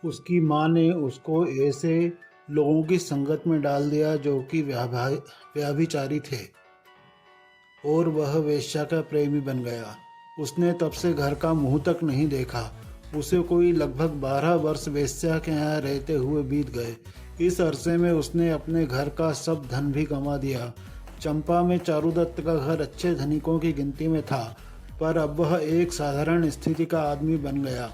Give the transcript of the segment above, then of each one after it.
उसकी माँ ने उसको ऐसे लोगों की संगत में डाल दिया जो कि व्याभिचारी थे और वह वेश्या का प्रेमी बन गया। उसने तब से घर का मुंह तक नहीं देखा। उसे कोई लगभग 12 वर्ष वेश्या के यहाँ रहते हुए बीत गए। इस अरसे में उसने अपने घर का सब धन भी गंवा दिया। चंपा में चारुदत्त का घर अच्छे धनिकों की गिनती में था, पर अब वह एक साधारण स्थिति का आदमी बन गया।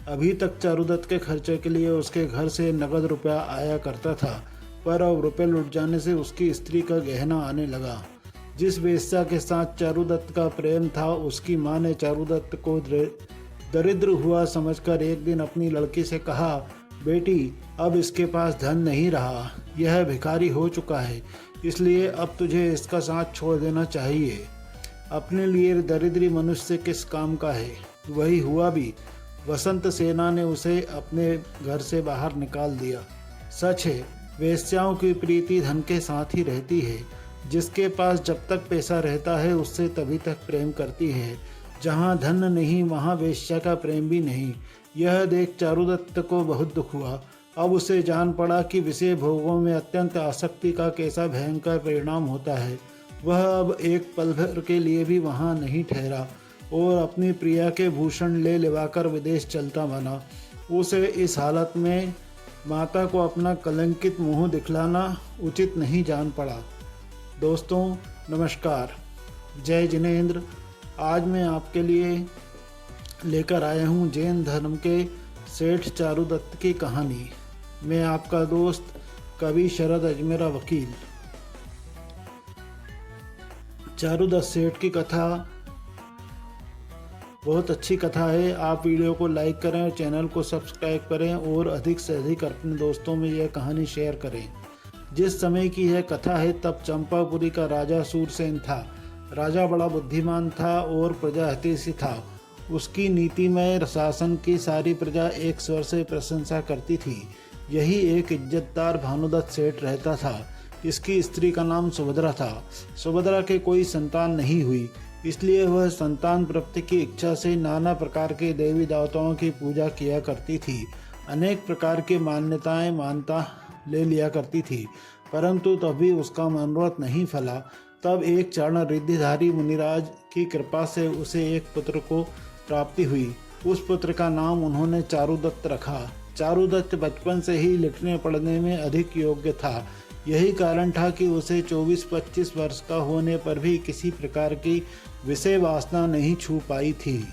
अभी तक चारुदत्त के खर्चे के लिए उसके घर से नगद रुपया आया करता था, पर अब रुपये लुट जाने से उसकी स्त्री का गहना आने लगा। जिस वेश्या के साथ चारुदत्त का प्रेम था, उसकी माँ ने चारुदत्त को दरिद्र हुआ समझकर एक दिन अपनी लड़की से कहा, बेटी, अब इसके पास धन नहीं रहा, यह भिखारी हो चुका है, इसलिए अब तुझे इसका साथ छोड़ देना चाहिए। अपने लिए दरिद्री मनुष्य किस काम का है। वही हुआ भी। वसंत सेना ने उसे अपने घर से बाहर निकाल दिया। सच है, वेश्याओं की प्रीति धन के साथ ही रहती है। जिसके पास जब तक पैसा रहता है उससे तभी तक प्रेम करती है। जहाँ धन नहीं वहाँ वेश्या का प्रेम भी नहीं। यह देख चारुदत्त को बहुत दुख हुआ। अब उसे जान पड़ा कि विषय भोगों में अत्यंत आसक्ति का कैसा भयंकर परिणाम होता है। वह अब एक पल भर के लिए भी वहाँ नहीं ठहरा और अपनी प्रिया के भूषण ले लिवाकर विदेश चलता बना। उसे इस हालत में माता को अपना कलंकित मुंह दिखलाना उचित नहीं जान पड़ा। दोस्तों नमस्कार, जय जिनेंद्र। आज मैं आपके लिए लेकर आया हूँ जैन धर्म के सेठ चारुदत्त की कहानी। मैं आपका दोस्त कवि शरद अजमेरा वकील। चारुदत्त सेठ की कथा बहुत अच्छी कथा है। आप वीडियो को लाइक करें और चैनल को सब्सक्राइब करें और अधिक से अधिक अपने दोस्तों में यह कहानी शेयर करें। जिस समय की यह कथा है तब चंपापुरी का राजा सूरसेन था। राजा बड़ा बुद्धिमान था और प्रजा हितैषी था। उसकी नीतिमय शासन की सारी प्रजा एक स्वर से प्रशंसा करती थी। यही एक इज्जतदार भानुदत्त सेठ रहता था। इसकी स्त्री का नाम सुभद्रा था। सुभद्रा के कोई संतान नहीं हुई, इसलिए वह संतान प्राप्ति की इच्छा से नाना प्रकार के देवी देवताओं की पूजा किया करती थी। अनेक प्रकार की मान्यता ले लिया करती थी, परंतु तभी उसका मनोरथ नहीं फला। तब एक चारण रिद्धिधारी मुनिराज की कृपा से उसे एक पुत्र को प्राप्ति हुई। उस पुत्र का नाम उन्होंने चारुदत्त रखा। चारुदत्त बचपन से ही लिखने पढ़ने में अधिक योग्य था। यही कारण था कि उसे 24-25 वर्ष का होने पर भी किसी प्रकार की विषय वासना नहीं छू पाई थी।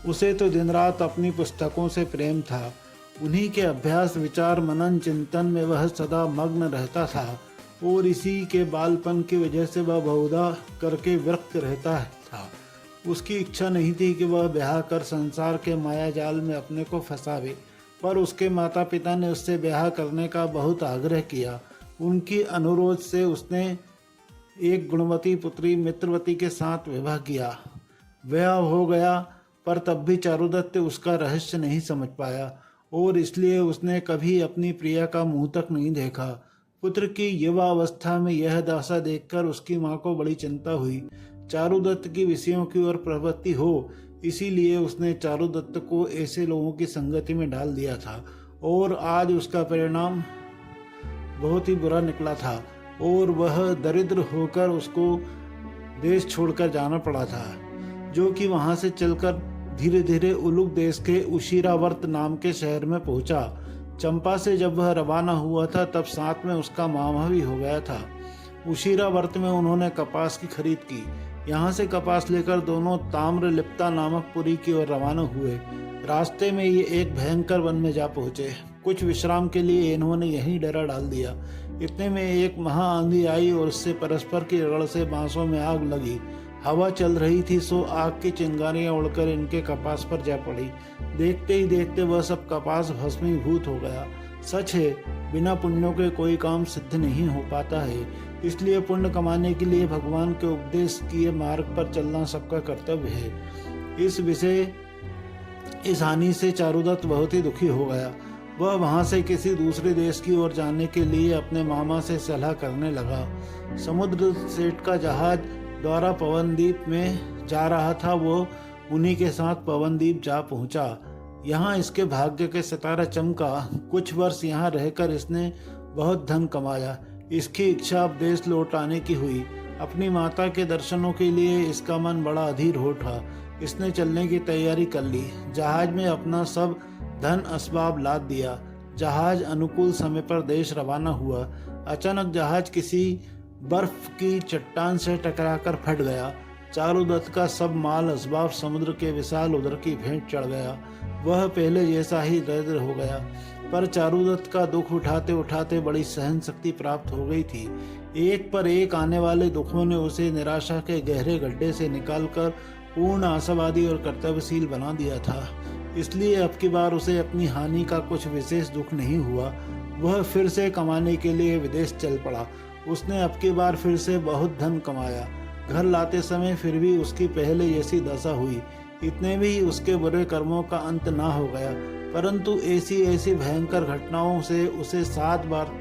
उसे तो दिन रात अपनी पुस्तकों से प्रेम था। उन्हीं के अभ्यास, विचार, मनन, चिंतन में वह सदा मग्न रहता था और इसी के बालपन की वजह से वह बहुधा करके विरक्त रहता था। उसकी इच्छा नहीं थी कि वह ब्याह कर संसार के माया जाल में अपने को फंसावे, पर उसके माता पिता ने उससे ब्याह करने का बहुत आग्रह किया। उनकी अनुरोध से उसने एक गुणवती पुत्री मित्रवती के साथ विवाह किया। ब्याह हो गया, पर तब भी चारुदत्त उसका रहस्य नहीं समझ पाया और इसलिए उसने कभी अपनी प्रिया का मुंह तक नहीं देखा। पुत्र की युवा अवस्था में यह दशा देखकर उसकी माँ को बड़ी चिंता हुई। चारुदत्त की विषयों की ओर प्रवृत्ति हो, इसीलिए उसने चारुदत्त को ऐसे लोगों की संगति में डाल दिया था और आज उसका परिणाम बहुत ही बुरा निकला था और वह दरिद्र होकर उसको देश छोड़कर जाना पड़ा था, जो कि वहां से चलकर धीरे धीरे उलुग देश के उशीरावर्त नाम के शहर में पहुंचा। चंपा से जब वह रवाना हुआ था तब साथ में उसका मामा भी हो गया था। उशीरावर्त में उन्होंने कपास की खरीद की। यहाँ से कपास लेकर दोनों ताम्रलिप्ता नामक पुरी की ओर रवाना हुए। रास्ते में ये एक भयंकर वन में जा पहुंचे। कुछ विश्राम के लिए इन्होंने यहीं डेरा डाल दिया। इतने में एक महा आंधी आई और उससे परस्पर की रगड़ से बांसों में आग लगी। हवा चल रही थी, सो आग की चिंगारियां उड़कर इनके कपास पर जा पड़ी। देखते ही देखते वह सब कपास भस्मीभूत हो गया। सच है, बिना पुण्यों के कोई काम सिद्ध नहीं हो पाता है, इसलिए पुण्य कमाने के लिए भगवान के उपदेश किए मार्ग पर चलना सबका कर्तव्य है। इस हानि से चारुदत्त बहुत ही दुखी हो गया। वह वहां से किसी दूसरे देश की ओर जाने के लिए अपने मामा से सलाह करने लगा। समुद्र सेठ का जहाज द्वारा पवनदीप में जा रहा था। वो उन्हीं के साथ पवनदीप जा पहुंचा। यहाँ इसके भाग्य के सितारा चमका। कुछ वर्ष यहाँ रहकर इसने बहुत धन कमाया। इसकी इच्छा अब देश लौट आने की हुई। अपनी माता के दर्शनों के लिए इसका मन बड़ा अधीर हो उठा। इसने चलने की तैयारी कर ली। जहाज में अपना सब धन असबाब लाद दिया। जहाज अनुकूल समय पर देश रवाना हुआ। अचानक जहाज किसी बर्फ की चट्टान से टकराकर फट गया। चारुदत्त का सब माल असबाब समुद्र के विशाल उदर की भेंट चढ़ गया। वह पहले जैसा ही दरिद्र हो गया, पर चारुदत्त का दुख उठाते उठाते बड़ी सहन शक्ति प्राप्त हो गई थी। एक पर एक आने वाले दुखों ने उसे निराशा के गहरे गड्ढे से निकालकर पूर्ण आशावादी और कर्तव्यशील बना दिया था। इसलिए अब की बार उसे अपनी हानि का कुछ विशेष दुख नहीं हुआ। वह फिर से कमाने के लिए विदेश चल पड़ा। उसने अब की बार फिर से बहुत धन कमाया। घर लाते समय फिर भी उसकी पहले जैसी दशा हुई। इतने भी उसके बुरे कर्मों का अंत ना हो गया, परंतु ऐसी ऐसी भयंकर घटनाओं से उसे 7 बार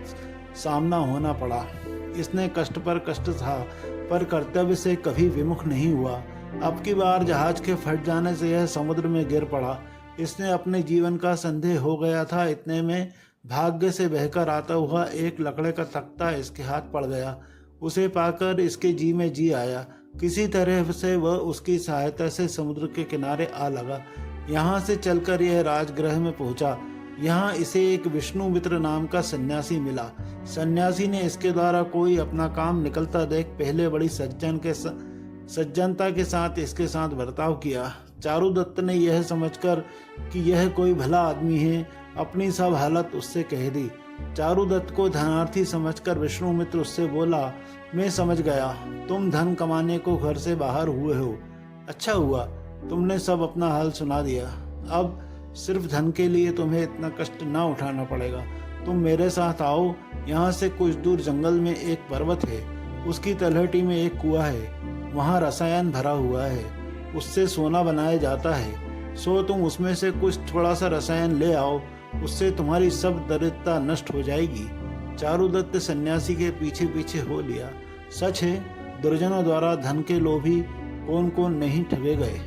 सामना होना पड़ा। इसने कष्ट पर कष्ट सहा, पर कर्तव्य से कभी विमुख नहीं हुआ। अब की बार जहाज के फट जाने से यह समुद्र में गिर पड़ा। इसने अपने जीवन का संदेह हो गया था। इतने में भाग्य से बहकर आता हुआ एक लकड़े का तख्ता इसके हाथ पड़ गया। उसे पाकर इसके जी में जी आया। किसी तरह से वह उसकी सहायता से समुद्र के किनारे आ लगा। यहाँ से चलकर यह राजगृह में पहुंचा। यहाँ इसे एक विष्णु मित्र नाम का सन्यासी मिला। सन्यासी ने इसके द्वारा कोई अपना काम निकलता देख पहले बड़ी सज्जनता के साथ इसके साथ बर्ताव किया। चारुदत्त ने यह समझकर कि यह कोई भला आदमी है, अपनी सब हालत उससे कह दी। चारुदत्त को धनार्थी समझकर विष्णुमित्र उससे बोला, मैं समझ गया, तुम धन कमाने को घर से बाहर हुए हो। अच्छा हुआ, तुमने सब अपना हाल सुना दिया। अब सिर्फ धन के लिए तुम्हें इतना कष्ट ना उठाना पड़ेगा। तुम मेरे साथ आओ। यहाँ से कुछ दूर जंगल में एक पर्वत है। उसकी तलहटी में एक कुआं है। वहाँ रसायन भरा हुआ है। उससे सोना बनाया जाता है। सो तुम उसमें से कुछ थोड़ा सा रसायन ले आओ। उससे तुम्हारी सब दरिद्रता नष्ट हो जाएगी। चारुदत्त सन्यासी के पीछे पीछे हो लिया। सच है, दुर्जनों द्वारा धन के लोभी कौन कौन नहीं ठगे गए।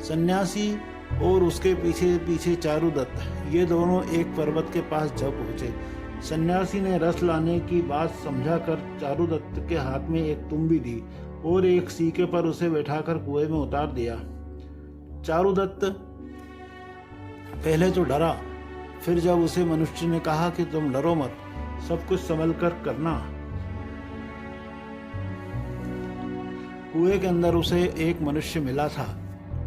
सन्यासी और उसके पीछे पीछे चारुदत्त, ये दोनों एक पर्वत के पास जा पहुंचे। सन्यासी ने रस लाने की बात समझाकर चारुदत्त के हाथ में एक तुम्बी दी और एक सीके पर उसे बैठाकर कुएं में उतार दिया। चारुदत्त पहले तो डरा, फिर जब उसे मनुष्य ने कहा कि तुम डरो मत, सब कुछ संभल कर करना। कुएं के अंदर उसे एक मनुष्य मिला था।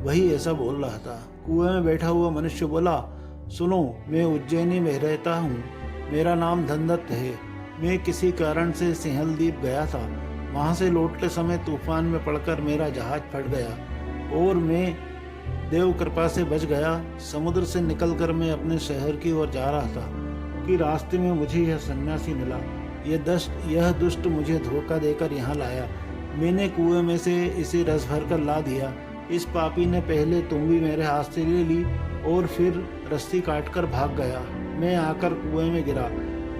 वही ऐसा बोल रहा था। कुएं में बैठा हुआ मनुष्य बोला, सुनो, मैं उज्जैनी में रहता हूँ। मेरा नाम धनदत्त है। मैं किसी कारण से सिंहलदीप गया था। वहाँ से लौटते समय तूफान में पड़कर मेरा जहाज फट गया और मैं देव कृपा से बच गया। समुद्र से निकलकर मैं अपने शहर की ओर जा रहा था कि रास्ते में मुझे यह सन्यासी मिला। यह दुष्ट मुझे धोखा देकर यहाँ लाया। मैंने कुएं में से इसे रस भर कर ला दिया। इस पापी ने पहले तुम्बी मेरे हाथ से ले ली और फिर रस्सी काटकर भाग गया। मैं आकर कुएं में गिरा।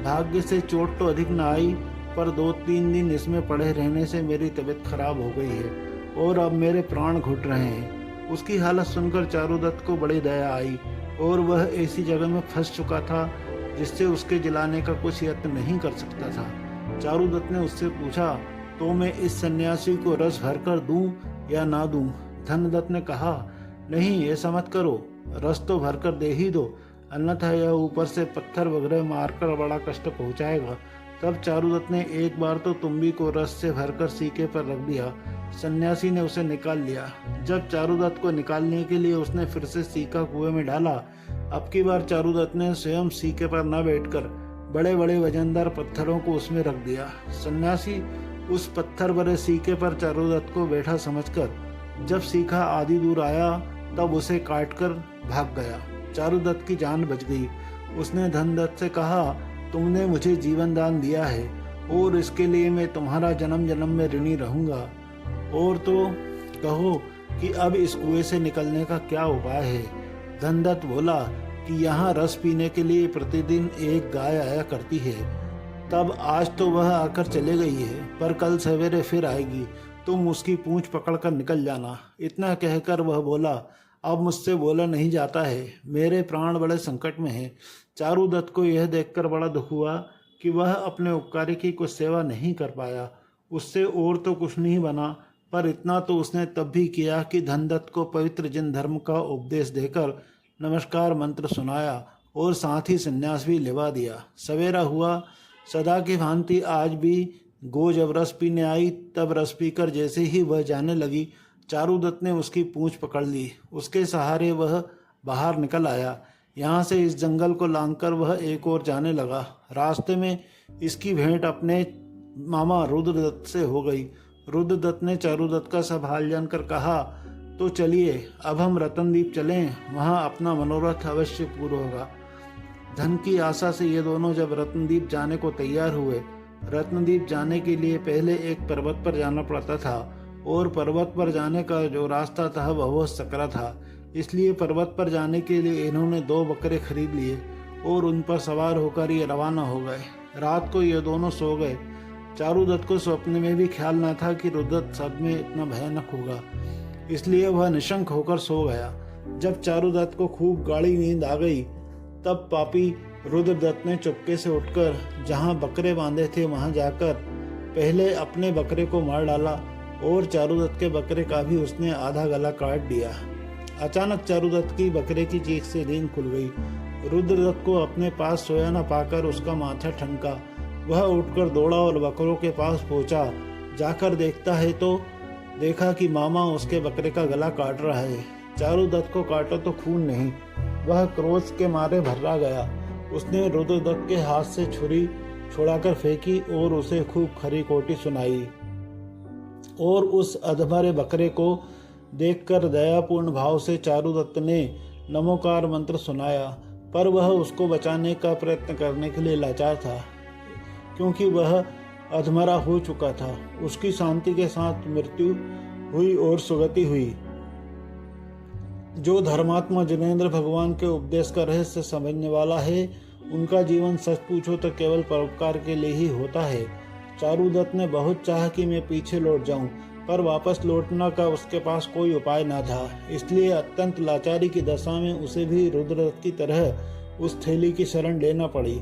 भाग्य से चोट तो अधिक न आई, पर 2-3 दिन इसमें पड़े रहने से मेरी तबीयत खराब हो गई है और अब मेरे प्राण घुट रहे हैं। उसकी हालत सुनकर चारुदत्त को बड़ी दया आई और वह ऐसी जगह में फंस चुका था जिससे उसके जलाने का कुछ यत्न नहीं कर सकता था। चारुदत्त ने उससे पूछा, तो मैं इस सन्यासी को रस भरकर दूं या ना दूं? धनदत्त ने कहा, नहीं, ऐसा मत करो, रस तो भरकर दे ही दो, अन्यथा यह ऊपर से पत्थर वगैरह मारकर बड़ा कष्ट पहुंचाएगा। तब चारुदत्त ने एक बार तो तुम्बी को रस से भरकर सीके पर रख दिया। सन्यासी ने उसे निकाल लिया। जब चारुदत्त को निकालने के लिए उसने फिर से सीका कुएं में डाला, अब की बार चारुदत्त ने स्वयं सीके पर न बैठकर बड़े बड़े वजनदार पत्थरों को उसमें रख दिया। सन्यासी उस पत्थर भरे सीके पर चारुदत्त को बैठा समझकर जब सीखा आधी दूर आया तब उसे काटकर भाग गया। चारुदत्त की जान बच गई। उसने धनदत्त से कहा, तुमने मुझे जीवन दान दिया है और इसके लिए मैं तुम्हारा जन्म जन्म में ऋणी रहूंगा। और तो कहो कि अब इस कुएं से निकलने का क्या उपाय है? धनदत्त बोला कि यहाँ रस पीने के लिए प्रतिदिन एक गाय आया करती है। तब आज तो वह आकर चले गई है, पर कल सवेरे फिर आएगी। तुम उसकी पूंछ पकड़कर निकल जाना। इतना कहकर वह बोला, अब मुझसे बोला नहीं जाता है, मेरे प्राण बड़े संकट में हैं। चारुदत्त को यह देखकर बड़ा दुख हुआ कि वह अपने उपकारी की कुछ सेवा नहीं कर पाया। उससे और तो कुछ नहीं बना, पर इतना तो उसने तब भी किया कि धनदत्त को पवित्र जिन धर्म का उपदेश देकर नमस्कार मंत्र सुनाया और साथ ही संन्यास भी लिवा दिया। सवेरा हुआ, सदा की भांति आज भी गो जब रस पीने आई, तब रस पीकर जैसे ही वह जाने लगी, चारुदत्त ने उसकी पूंछ पकड़ ली। उसके सहारे वह बाहर निकल आया। यहाँ से इस जंगल को लांघकर वह एक ओर जाने लगा। रास्ते में इसकी भेंट अपने मामा रुद्रदत्त से हो गई। रुद्रदत्त ने चारुदत्त का सब हाल जानकर कहा, तो चलिए अब हम रतनदीप चलें, वहाँ अपना मनोरथ अवश्य पूरा होगा। धन की आशा से ये दोनों जब रत्नदीप जाने को तैयार हुए, रत्नदीप जाने के लिए पहले एक पर्वत पर जाना पड़ता था और पर्वत पर जाने का जो रास्ता था वह बहुत सकरा था। इसलिए पर्वत पर जाने के लिए इन्होंने 2 बकरे खरीद लिए और उन पर सवार होकर ये रवाना हो गए। रात को ये दोनों सो गए। चारुदत्त को स्वप्न में भी ख्याल न था कि रुद्रदत्त सब में इतना भयानक होगा, इसलिए वह निशंक होकर सो गया। जब चारुदत्त को खूब गाढ़ी नींद आ गई, तब पापी रुद्रदत्त ने चुपके से उठकर जहाँ बकरे बांधे थे वहाँ जाकर पहले अपने बकरे को मार डाला और चारुदत्त के बकरे का भी उसने आधा गला काट दिया। अचानक चारुदत्त की बकरे की चीख से नींद खुल गई। रुद्रदत्त को अपने पास सोया न पाकर उसका माथा ठनका। वह उठकर दौड़ा और बकरों के पास पहुंचा। जाकर देखता है तो देखा कि मामा उसके बकरे का गला काट रहा है। चारुदत्त को काटा तो खून नहीं, वह क्रोध के मारे भर्रा गया। उसने रुद्रदत्त के हाथ से छुरी छुड़ाकर फेंकी और उसे खूब खरी खोटी सुनाई और उस अधमरे बकरे को देखकर दयापूर्ण भाव से चारुदत्त ने नमोकार मंत्र सुनाया, पर वह उसको बचाने का प्रयत्न करने के लिए लाचार था, क्योंकि वह अधमरा हो चुका था। उसकी शांति के साथ मृत्यु हुई और सुगति हुई। जो धर्मात्मा जिनेंद्र भगवान के उपदेश का रहस्य समझने वाला है, उनका जीवन सच पूछो तो केवल परोपकार के लिए ही होता है। चारुदत्त ने बहुत चाहा कि मैं पीछे लौट जाऊं, पर वापस लौटना का उसके पास कोई उपाय न था। इसलिए अत्यंत लाचारी की दशा में उसे भी रुद्रदत्त की तरह उस थैली की शरण लेना पड़ी।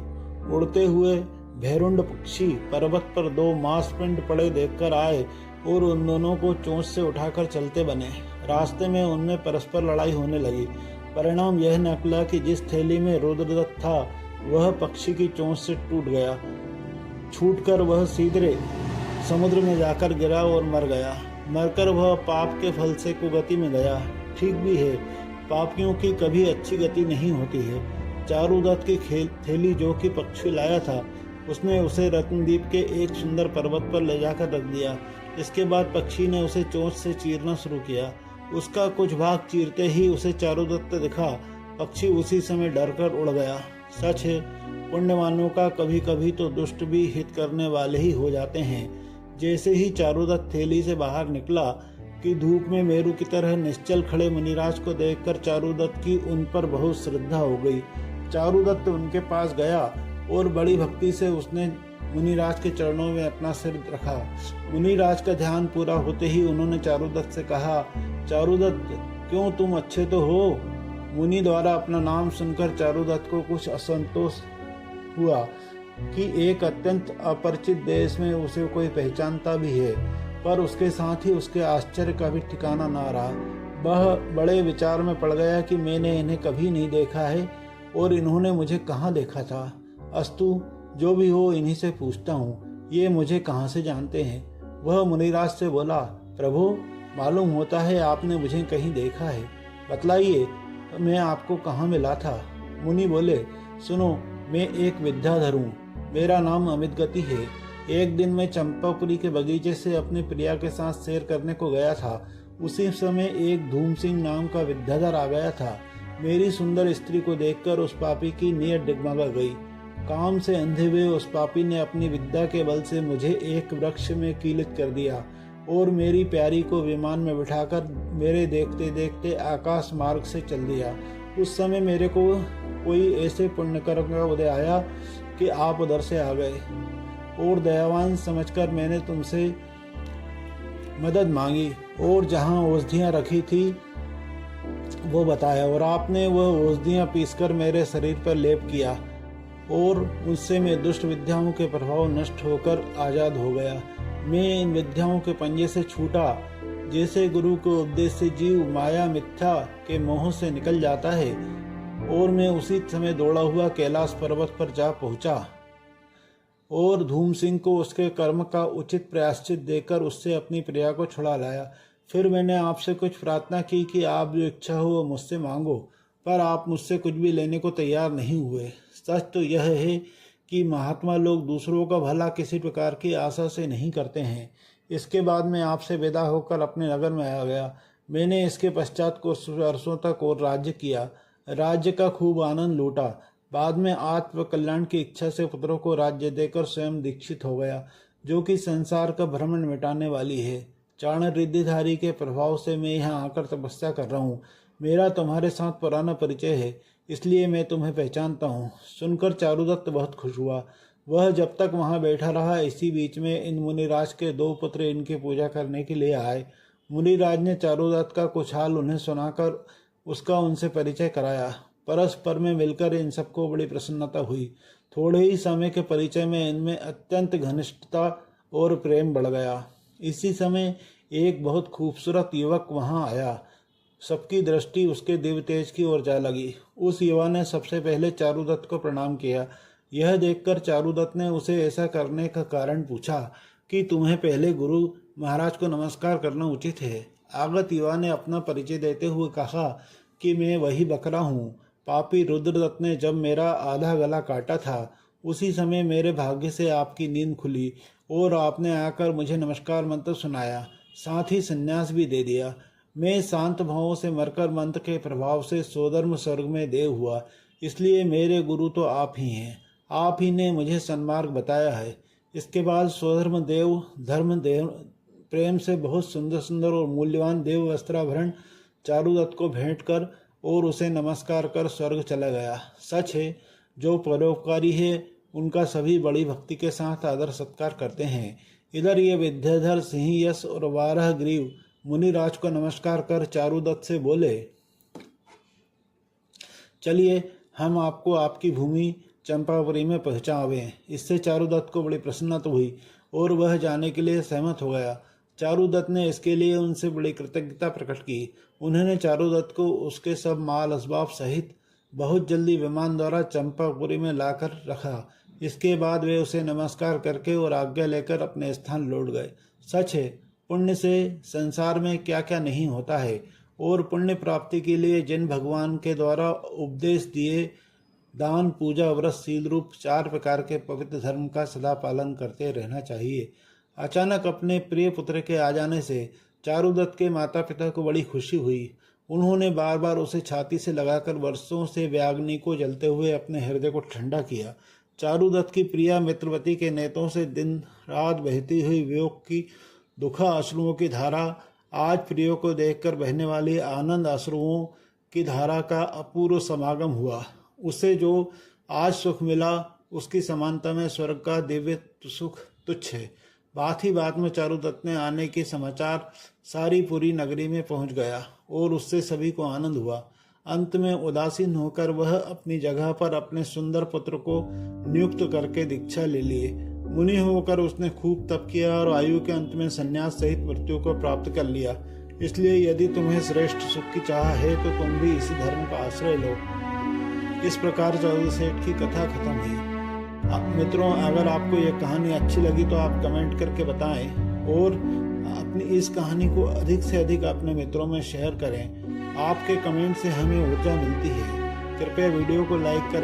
उड़ते हुए भैरुंड पक्षी पर्वत पर 2 मांसपिंड पड़े देखकर आए और उन दोनों को चोंच से उठाकर चलते बने। रास्ते में उनमें परस्पर लड़ाई होने लगी। परिणाम यह निकला कि जिस थैली में रुद्रदत्त था वह पक्षी की चोंच से टूट गया। छूटकर वह सीधे समुद्र में जाकर गिरा और मर गया। मरकर वह पाप के फल से कुगति में गया। ठीक भी है, पापियों की कभी अच्छी गति नहीं होती है। चारुदत्त की थैली जो कि पक्षी लाया था, उसने उसे रत्नदीप के एक सुंदर पर्वत पर ले जाकर रख दिया। इसके बाद पक्षी ने उसे चोंच से चीरना शुरू किया। उसका कुछ भाग चीरते ही उसे चारुदत्त दिखा। पक्षी उसी समय डरकर उड़ गया। सच है, पुण्यवानों का कभी कभी तो दुष्ट भी हित करने वाले ही हो जाते हैं। जैसे ही चारुदत्त थैली से बाहर निकला कि धूप में मेरू की तरह निश्चल खड़े मुनिराज को देखकर चारुदत्त की उन पर बहुत श्रद्धा हो गई। चारुदत्त उनके पास गया और बड़ी भक्ति से उसने मुनिराज के चरणों में अपना सिर रखा। मुनिराज का ध्यान पूरा होते ही उन्होंने चारुदत्त से कहा, चारुदत्त क्यों, तुम अच्छे तो हो? मुनि द्वारा अपना नाम सुनकर चारुदत्त को कुछ असंतोष हुआ कि एक अत्यंत अपरिचित देश में उसे कोई पहचानता भी है, पर उसके साथ ही उसके आश्चर्य का भी ठिकाना न रहा। वह बड़े विचार में पड़ गया कि मैंने इन्हें कभी नहीं देखा है और इन्होंने मुझे कहाँ देखा था। अस्तु, जो भी हो इन्हीं से पूछता हूँ, ये मुझे कहाँ से जानते हैं। वह मुनिराज से बोला, प्रभु मालूम होता है आपने मुझे कहीं देखा है, बतलाइए मैं आपको कहाँ मिला था। मुनि बोले, सुनो, मैं एक विद्याधर हूँ, मेरा नाम अमित गति है। एक दिन मैं चंपापुरी के बगीचे से अपनी प्रिया के साथ सैर करने को गया था। उसी समय एक धूम सिंह नाम का विद्याधर आ गया था। मेरी सुंदर स्त्री को देखकर उस पापी की नीयत डगमगा गई। काम से अंधे हुए उस पापी ने अपनी विद्या के बल से मुझे एक वृक्ष में कीलित कर दिया और मेरी प्यारी को विमान में बिठाकर मेरे देखते देखते आकाश मार्ग से चल दिया। उस समय मेरे को कोई ऐसे पुण्यकर्म का उदय आया कि आप उधर से आ गए और दयावान समझकर मैंने तुमसे मदद मांगी और जहाँ औषधियाँ रखी थी वो बताया, और आपने वह औषधियाँ पीसकर मेरे शरीर पर लेप किया और उससे मैं दुष्ट विद्याओं के प्रभाव नष्ट होकर आज़ाद हो गया। मैं इन विद्याओं के पंजे से छूटा, जैसे गुरु के उपदेश से जीव माया मिथ्या के मोह से निकल जाता है, और मैं उसी समय दौड़ा हुआ कैलाश पर्वत पर जा पहुंचा और धूम सिंह को उसके कर्म का उचित प्रायश्चित देकर उससे अपनी प्रिया को छुड़ा लाया। फिर मैंने आपसे कुछ प्रार्थना की कि आप जो इच्छा हो वो मुझसे मांगो, पर आप मुझसे कुछ भी लेने को तैयार नहीं हुए। सच तो यह है कि महात्मा लोग दूसरों का भला किसी प्रकार की आशा से नहीं करते हैं। इसके बाद मैं आपसे विदा होकर अपने नगर में आ गया। मैंने इसके पश्चात कुछ वर्षों तक और राज्य किया, राज्य का खूब आनंद लूटा। बाद में आत्म कल्याण की इच्छा से पुत्रों को राज्य देकर स्वयं दीक्षित हो गया, जो कि संसार का भ्रमण मिटाने वाली है। चाण रिद्धिधारी के प्रभाव से मैं यहाँ आकर तपस्या कर रहा हूँ। मेरा तुम्हारे साथ पुराना परिचय है, इसलिए मैं तुम्हें पहचानता हूँ। सुनकर चारुदत्त बहुत खुश हुआ। वह जब तक वहाँ बैठा रहा, इसी बीच में इन मुनिराज के 2 पुत्र इनकी पूजा करने के लिए आए। मुनिराज ने चारुदत्त का कुछ हाल उन्हें सुनाकर उसका उनसे परिचय कराया। परस्पर में मिलकर इन सबको बड़ी प्रसन्नता हुई। थोड़े ही समय के परिचय में इनमें अत्यंत घनिष्ठता और प्रेम बढ़ गया। इसी समय एक बहुत खूबसूरत युवक वहां आया। सबकी दृष्टि उसके दिव्य तेज की ओर जा लगी। उस युवा ने सबसे पहले चारुदत्त को प्रणाम किया। यह देखकर चारुदत्त ने उसे ऐसा करने का कारण पूछा कि तुम्हें पहले गुरु महाराज को नमस्कार करना उचित है। आगत युवा ने अपना परिचय देते हुए कहा कि मैं वही बकरा हूँ। पापी रुद्रदत्त ने जब मेरा आधा गला काटा था, उसी समय मेरे भाग्य से आपकी नींद खुली और आपने आकर मुझे नमस्कार मंत्र सुनाया, साथ ही संन्यास भी दे दिया। मैं शांत भावों से मरकर मंत्र के प्रभाव से स्वधर्म स्वर्ग में देव हुआ, इसलिए मेरे गुरु तो आप ही हैं। आप ही ने मुझे सन्मार्ग बताया है। इसके बाद स्वधर्म देव धर्म देव प्रेम से बहुत सुंदर सुंदर और मूल्यवान देव वस्त्राभरण चारुदत्त को भेंट कर और उसे नमस्कार कर स्वर्ग चला गया। सच है, जो परोपकारी है उनका सभी बड़ी भक्ति के साथ आदर सत्कार करते हैं। इधर ये विद्याधर सिंह यश और 12 ग्रीव मुनिराज को नमस्कार कर चारुदत्त से बोले, चलिए हम आपको आपकी भूमि चंपापुरी में पहुँचावें। इससे चारुदत्त को बड़ी प्रसन्नता हुई और वह जाने के लिए सहमत हो गया। चारुदत्त ने इसके लिए उनसे बड़ी कृतज्ञता प्रकट की। उन्होंने चारुदत्त को उसके सब माल असबाब सहित बहुत जल्दी विमान द्वारा चंपापुरी में लाकर रखा। इसके बाद वे उसे नमस्कार करके और आज्ञा लेकर अपने स्थान लौट गए। सच है, पुण्य से संसार में क्या क्या नहीं होता है, और पुण्य प्राप्ति के लिए जिन भगवान के द्वारा उपदेश दिए दान पूजा व्रत शील रूप 4 प्रकार के पवित्र धर्म का सदा पालन करते रहना चाहिए। अचानक अपने प्रिय पुत्र के आ जाने से चारुदत्त के माता पिता को बड़ी खुशी हुई। उन्होंने बार बार उसे छाती से लगाकर वर्षों से व्याग्नि को जलते हुए अपने हृदय को ठंडा किया। चारुदत्त की प्रिया मित्रवती के नेत्रों से दिन रात बहती हुई वियोग की दुखा अश्रुओं की धारा आज प्रियो को देखकर बहने वाली आनंद अश्रुओं की धारा का अपूर्व समागम हुआ। उसे जो आज सुख मिला उसकी समानता में स्वर्ग का दिव्य सुख तुच्छ है। बात ही बात में चारुदत्त ने आने के समाचार सारी पूरी नगरी में पहुंच गया और उससे सभी को आनंद हुआ। अंत में उदासीन होकर वह अपनी जगह पर अपने सुंदर पुत्र को नियुक्त करके दीक्षा ले लिए। मुनि होकर उसने खूब तप किया और आयु के अंत में संन्यास सहित मृत्यु को प्राप्त कर लिया। इसलिए यदि तुम्हें श्रेष्ठ सुख की चाह है तो तुम भी इसी धर्म का आश्रय लो। इस प्रकार चारुदत्त सेठ की कथा खत्म हुई। मित्रों, अगर आपको यह कहानी अच्छी लगी तो आप कमेंट करके बताएं और अपनी इस कहानी को अधिक से अधिक अपने मित्रों में शेयर करें। आपके कमेंट से हमें ऊर्जा मिलती है। कृपया वीडियो को लाइक करें।